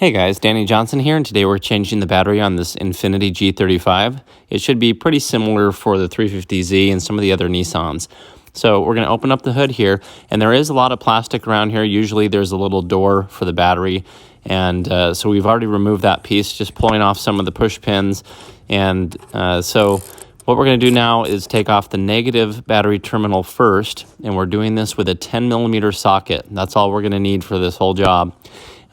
Hey guys, Danny Johnson here, and today we're changing the battery on this Infiniti G35. It should be pretty similar for the 350Z and some of the other Nissans. So we're going to open up the hood here, and there is a lot of plastic around here. Usually there's a little door for the battery, and so we've already removed that piece, just pulling off some of the push pins. And so what we're going to do now is take off the negative battery terminal first, and we're doing this with a 10mm socket. That's all we're going to need for this whole job.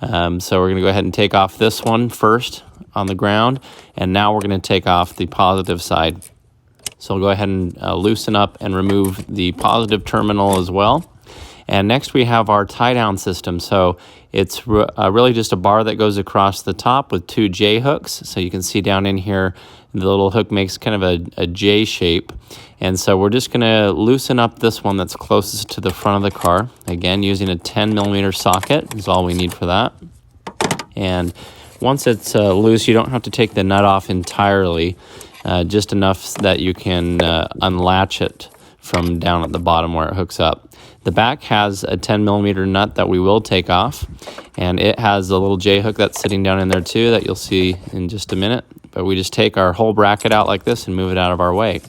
So we're going to go ahead and take off this one first on the ground, and now we're going to take off the positive side. So we'll go ahead and loosen up and remove the positive terminal as well. And next we have our tie-down system. So it's really just a bar that goes across the top with two J hooks. So you can see down in here, the little hook makes kind of a J shape. And so we're just going to loosen up this one that's closest to the front of the car. Again, using a 10mm socket is all we need for that. And once it's loose, you don't have to take the nut off entirely, just enough that you can unlatch it from down at the bottom where it hooks up. The back has a 10mm nut that we will take off, and it has a little J hook that's sitting down in there too that you'll see in just a minute. But we just take our whole bracket out like this and move it out of our way.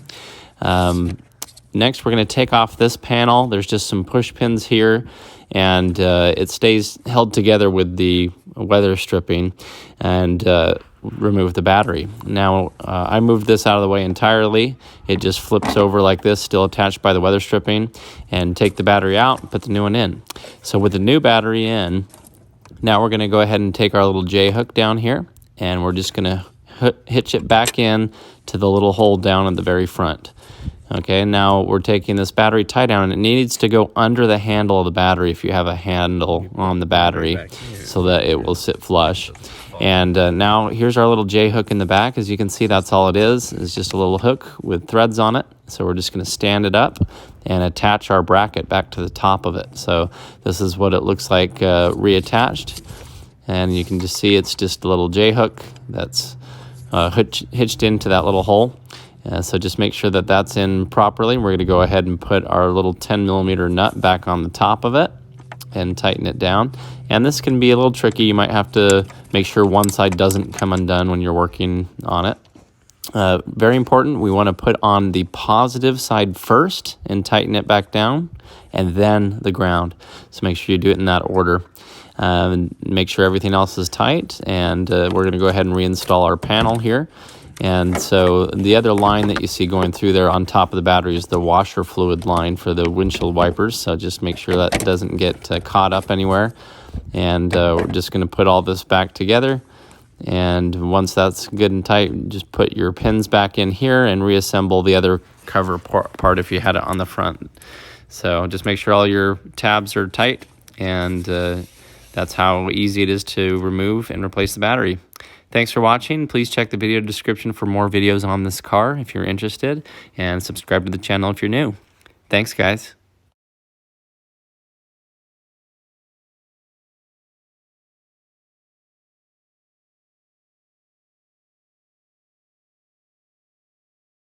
Next, we're going to take off this panel. There's just some push pins here, and it stays held together with the weather stripping, and remove the battery. Now, I moved this out of the way entirely. It just flips over like this, still attached by the weather stripping, and take the battery out and put the new one in. So with the new battery in, now we're going to go ahead and take our little J hook down here, and we're just going to hitch it back in to the little hole down at the very front. Okay, now we're taking this battery tie down, and it needs to go under the handle of the battery if you have a handle on the battery, so that it will sit flush. And now here's our little J hook in the back. As you can see, that's all it is. It's just a little hook with threads on it. So we're just going to stand it up and attach our bracket back to the top of it. So this is what it looks like reattached. And you can just see it's just a little J hook that's hitched into that little hole. So just make sure that that's in properly. We're going to go ahead and put our little 10mm nut back on the top of it and tighten it down. And this can be a little tricky. You might have to make sure one side doesn't come undone when you're working on it. Very important, we want to put on the positive side first and tighten it back down, and then the ground. So make sure you do it in that order. Make sure everything else is tight, and we're going to go ahead and reinstall our panel here. And so the other line that you see going through there on top of the battery is the washer fluid line for the windshield wipers. So just make sure that doesn't get caught up anywhere. And we're just going to put all this back together. And once that's good and tight, just put your pins back in here and reassemble the other cover part if you had it on the front. So just make sure all your tabs are tight, and that's how easy it is to remove and replace the battery. Thanks for watching. Please check the video description for more videos on this car if you're interested, and subscribe to the channel if you're new. Thanks, guys.